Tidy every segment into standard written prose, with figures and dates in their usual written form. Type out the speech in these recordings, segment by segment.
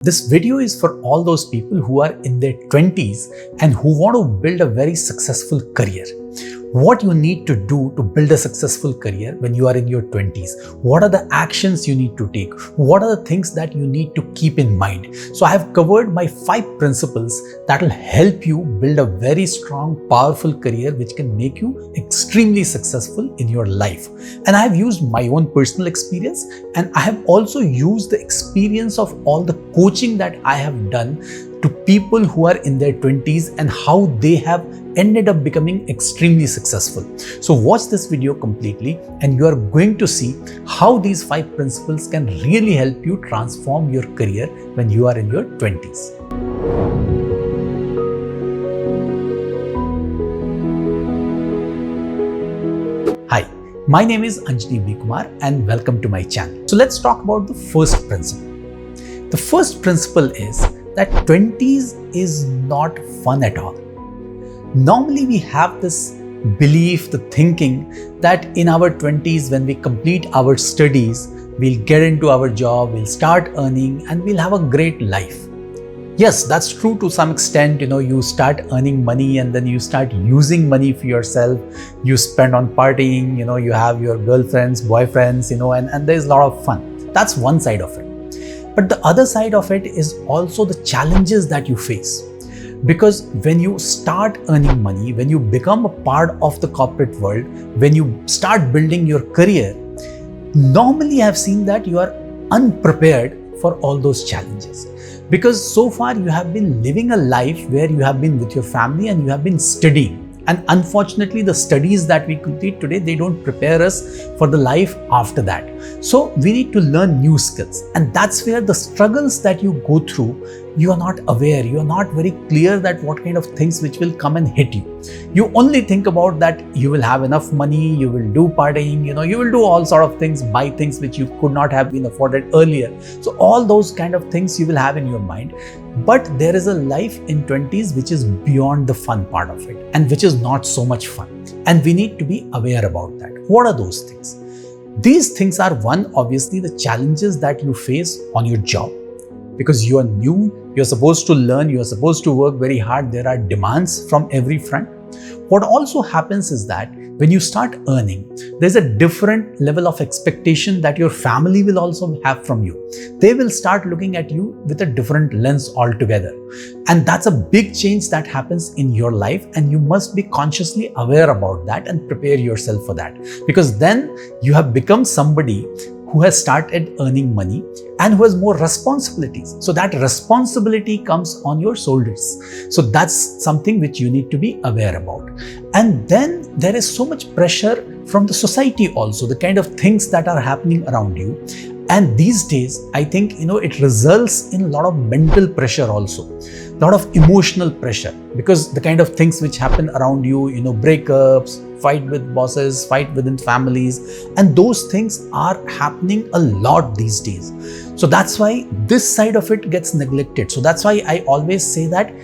This video is for all those people who are in their 20s and who want to build a very successful career. What you need to do to build a successful career when you are in your 20s. What are the actions you need to take? What are the things that you need to keep in mind? So I have covered my 5 principles that will help you build a very strong, powerful career which can make you extremely successful in your life. And I have used my own personal experience, and I have also used the experience of all the coaching that I have done to people who are in their 20s and how they have ended up becoming extremely successful. So watch this video completely and you are going to see how these 5 principles can really help you transform your career when you are in your 20s. Hi, my name is Anjani Kuumar and welcome to my channel. So let's talk about the first principle. The first principle is that 20s is not fun at all. Normally we have this belief, the thinking that in our 20s when we complete our studies, we'll get into our job, we'll start earning and we'll have a great life. Yes, that's true to some extent. You start earning money and then you start using money for yourself. You spend on partying, you have your girlfriends, boyfriends, and there's a lot of fun. That's one side of it. But the other side of it is also the challenges that you face. Because when you start earning money, when you become a part of the corporate world, when you start building your career, normally I've seen that you are unprepared for all those challenges. Because so far you have been living a life where you have been with your family and you have been studying. And unfortunately, the studies that we complete today, they don't prepare us for the life after that. So we need to learn new skills. And that's where the struggles that you go through, you are not aware, you are not very clear that what kind of things which will come and hit you. You only think about that you will have enough money, you will do partying, you will do all sort of things, buy things which you could not have been afforded earlier. So all those kind of things you will have in your mind. But there is a life in 20s which is beyond the fun part of it and which is not so much fun. And we need to be aware about that. What are those things? These things are one, obviously the challenges that you face on your job. Because you are new, you're supposed to learn, you're supposed to work very hard. There are demands from every front. What also happens is that when you start earning, there's a different level of expectation that your family will also have from you. They will start looking at you with a different lens altogether. And that's a big change that happens in your life, and you must be consciously aware about that and prepare yourself for that. Because then you have become somebody who has started earning money and who has more responsibilities. So that responsibility comes on your shoulders. So that's something which you need to be aware about. And then there is so much pressure from the society also, the kind of things that are happening around you. And these days, I think, it results in a lot of mental pressure also, a lot of emotional pressure, because the kind of things which happen around you, breakups, fight with bosses, fight within families, and those things are happening a lot these days. So that's why this side of it gets neglected. So that's why I always say that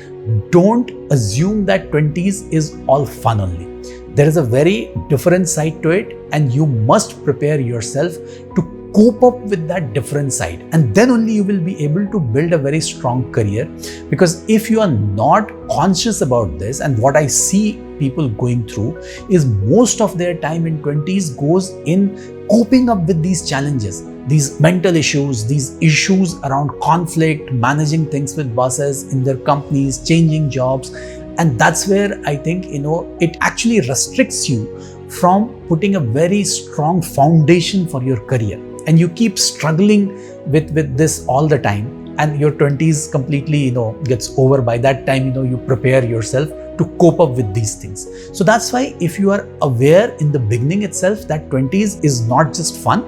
don't assume that 20s is all fun only. There is a very different side to it, and you must prepare yourself to cope up with that different side, and then only you will be able to build a very strong career. Because if you are not conscious about this, and what I see people going through is most of their time in 20s goes in coping up with these challenges, these mental issues, these issues around conflict, managing things with bosses in their companies, changing jobs. And that's where I think, it actually restricts you from putting a very strong foundation for your career. And you keep struggling with this all the time, and your 20s completely, gets over. By that time, you prepare yourself to cope up with these things. So that's why if you are aware in the beginning itself that 20s is not just fun,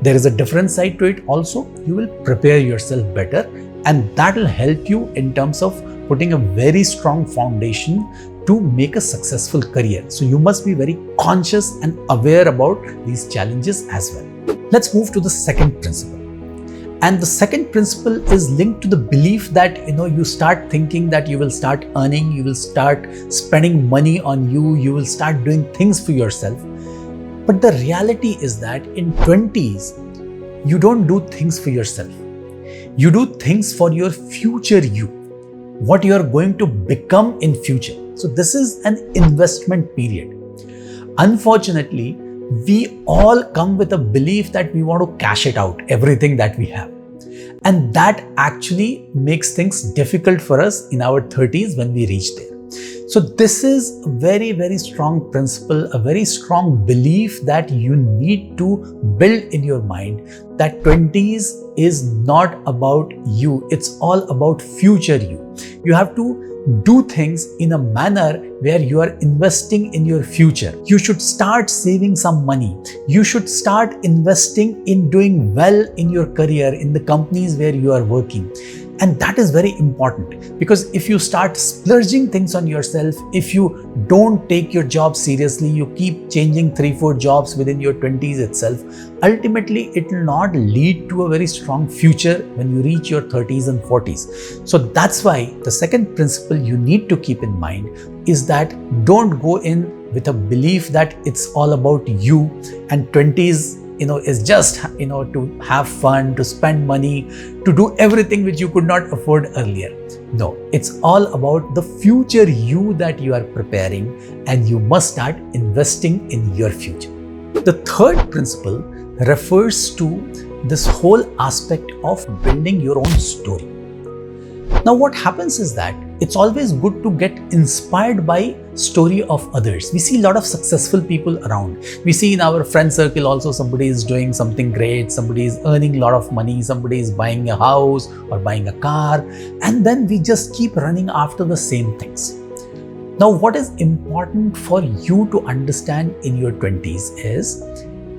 there is a different side to it also, you will prepare yourself better, and that will help you in terms of putting a very strong foundation to make a successful career. So you must be very conscious and aware about these challenges as well. Let's move to the second principle. And the second principle is linked to the belief that, you start thinking that you will start earning, you will start spending money on you, you will start doing things for yourself. But the reality is that in 20s, you don't do things for yourself. You do things for your future you, what you are going to become in future. So this is an investment period. Unfortunately, we all come with a belief that we want to cash it out, everything that we have. And that actually makes things difficult for us in our 30s when we reach there. So this is a very, very strong principle, a very strong belief that you need to build in your mind, that 20s is not about you. It's all about future you. You have to do things in a manner where you are investing in your future. You should start saving some money. You should start investing in doing well in your career, in the companies where you are working. And that is very important, because if you start splurging things on yourself, if you don't take your job seriously, you keep changing 3-4 jobs within your 20s itself, ultimately it will not lead to a very strong future when you reach your 30s and 40s. So that's why the second principle you need to keep in mind is that don't go in with a belief that it's all about you and 20s is just, to have fun, to spend money, to do everything which you could not afford earlier. No, it's all about the future you that you are preparing, and you must start investing in your future. The third principle refers to this whole aspect of building your own story. Now, what happens is that it's always good to get inspired by story of others. We see a lot of successful people around. We see in our friend circle also somebody is doing something great, somebody is earning a lot of money, somebody is buying a house or buying a car, and then we just keep running after the same things. Now, what is important for you to understand in your 20s is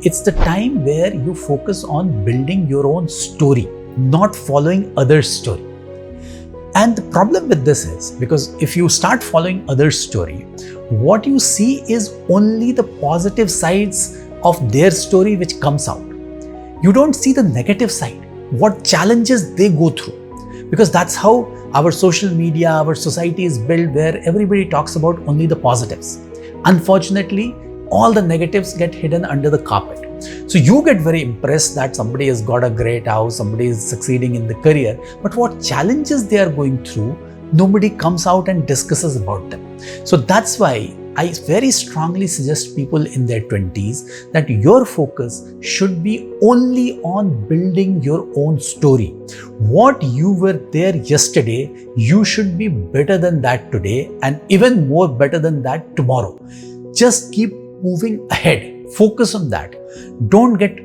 it's the time where you focus on building your own story, not following others' story. And the problem with this is, because if you start following others' story, what you see is only the positive sides of their story which comes out. You don't see the negative side, what challenges they go through. Because that's how our social media, our society is built, where everybody talks about only the positives. Unfortunately, all the negatives get hidden under the carpet. So you get very impressed that somebody has got a great house, somebody is succeeding in the career, but what challenges they are going through, nobody comes out and discusses about them. So that's why I very strongly suggest people in their 20s that your focus should be only on building your own story. What you were there yesterday, you should be better than that today, and even more better than that tomorrow. Just keep moving ahead. Focus on that. Don't get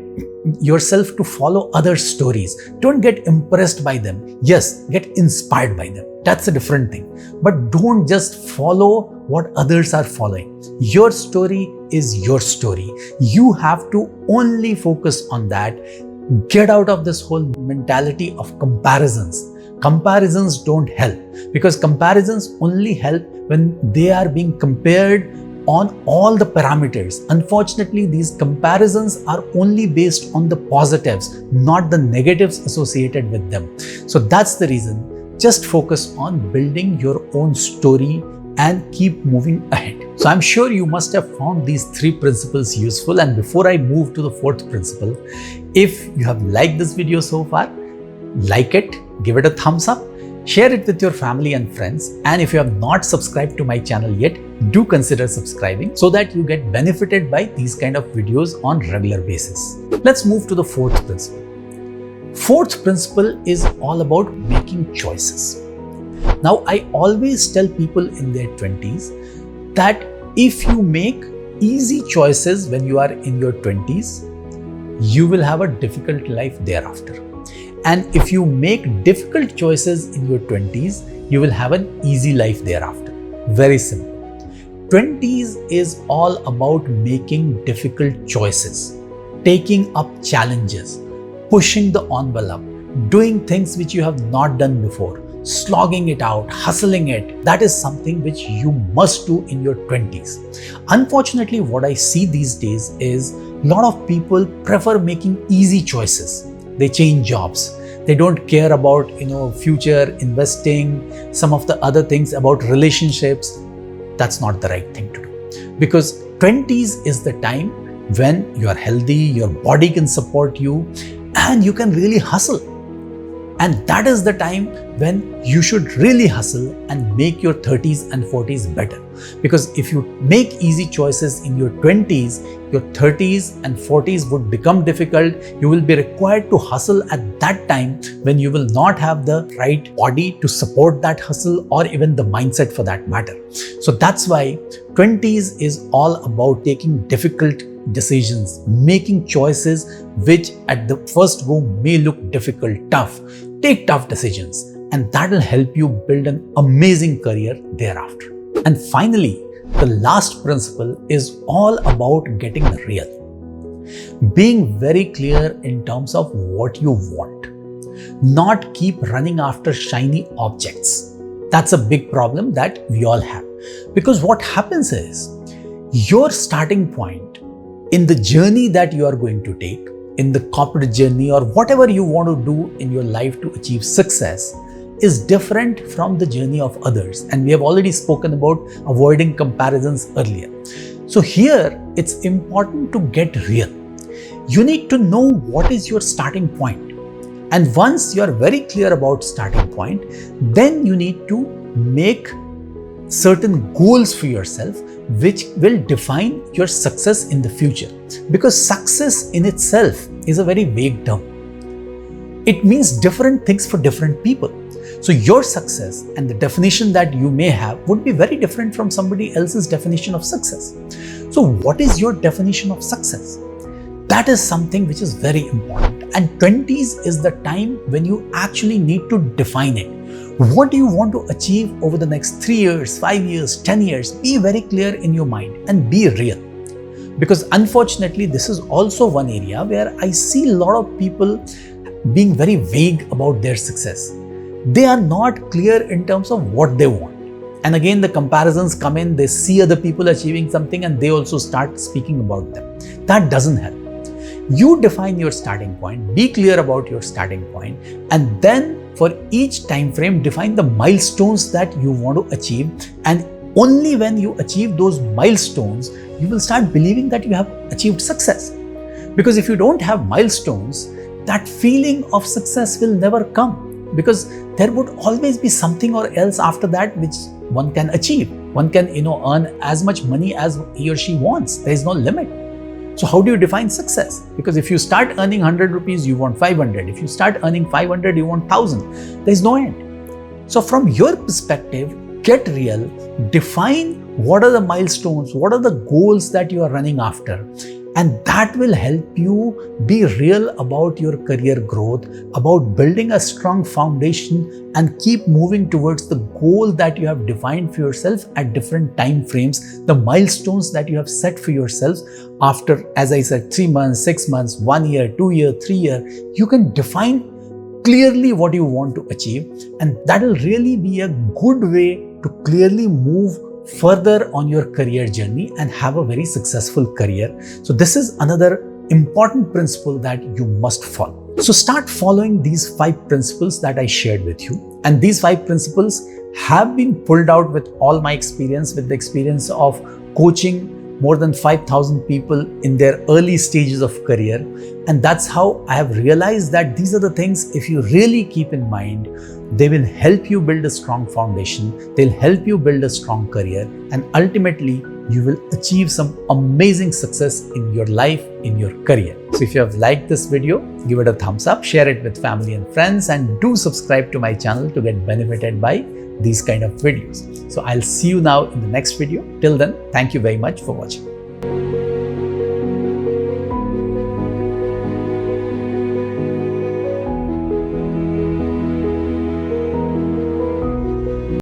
yourself to follow other stories. Don't get impressed by them. Yes, get inspired by them. That's a different thing. But don't just follow what others are following. Your story is your story. You have to only focus on that. Get out of this whole mentality of comparisons. Comparisons don't help, because comparisons only help when they are being compared on all the parameters. Unfortunately, these comparisons are only based on the positives, not the negatives associated with them. So that's the reason. Just focus on building your own story and keep moving ahead. So I'm sure you must have found these 3 principles useful. And before I move to the 4th principle, if you have liked this video so far, like it, give it a thumbs up, share it with your family and friends. And if you have not subscribed to my channel yet, do consider subscribing so that you get benefited by these kind of videos on regular basis. Let's move to the 4th principle. 4th principle is all about making choices. Now, I always tell people in their 20s that if you make easy choices when you are in your 20s, you will have a difficult life thereafter. And if you make difficult choices in your 20s, you will have an easy life thereafter. Very simple. 20s is all about making difficult choices, taking up challenges, pushing the envelope, doing things which you have not done before, slogging it out, hustling it. That is something which you must do in your 20s. Unfortunately, what I see these days is a lot of people prefer making easy choices. They change jobs. They don't care about, future investing, some of the other things about relationships. That's not the right thing to do. Because 20s is the time when you are healthy, your body can support you, and you can really hustle. And that is the time when you should really hustle and make your 30s and 40s better. Because if you make easy choices in your 20s, your 30s and 40s would become difficult. You will be required to hustle at that time when you will not have the right body to support that hustle or even the mindset for that matter. So that's why 20s is all about taking difficult decisions, making choices which at the first go may look difficult, tough. Take tough decisions, and that will help you build an amazing career thereafter. And finally, the last principle is all about getting real. Being very clear in terms of what you want. Not keep running after shiny objects. That's a big problem that we all have. Because what happens is, your starting point in the journey that you are going to take, in the corporate journey or whatever you want to do in your life to achieve success, is different from the journey of others. And we have already spoken about avoiding comparisons earlier. So here, it's important to get real. You need to know what is your starting point. And once you are very clear about starting point, then you need to make certain goals for yourself which will define your success in the future. Because success in itself is a very vague term. It means different things for different people. So your success and the definition that you may have would be very different from somebody else's definition of success. So what is your definition of success? That is something which is very important. And 20s is the time when you actually need to define it. What do you want to achieve over the next 3 years, 5 years, 10 years? Be very clear in your mind and be real. Because unfortunately, this is also one area where I see a lot of people being very vague about their success. They are not clear in terms of what they want. And again, the comparisons come in, they see other people achieving something and they also start speaking about them. That doesn't help. You define your starting point, be clear about your starting point, and then for each time frame, define the milestones that you want to achieve. And only when you achieve those milestones, you will start believing that you have achieved success. Because if you don't have milestones, that feeling of success will never come. Because there would always be something or else after that which one can achieve. One can, earn as much money as he or she wants. There is no limit. So how do you define success? Because if you start earning 100 rupees, you want 500. If you start earning 500, you want 1000. There is no end. So from your perspective, get real, define what are the milestones, what are the goals that you are running after. And that will help you be real about your career growth, about building a strong foundation and keep moving towards the goal that you have defined for yourself at different time frames, the milestones that you have set for yourself after, as I said, 3 months, 6 months, 1 year, 2 year, 3 year. You can define clearly what you want to achieve, and that will really be a good way to clearly move further on your career journey and have a very successful career. So this is another important principle that you must follow. So start following these 5 principles that I shared with you. And these 5 principles have been pulled out with all my experience, with the experience of coaching more than 5,000 people in their early stages of career. And that's how I have realized that these are the things, if you really keep in mind, they will help you build a strong foundation, they'll help you build a strong career, and ultimately you will achieve some amazing success in your life, in your career. So if you have liked this video, give it a thumbs up, share it with family and friends, and do subscribe to my channel to get benefited by these kind of videos. So I'll see you now in the next video. Till then, thank you very much for watching.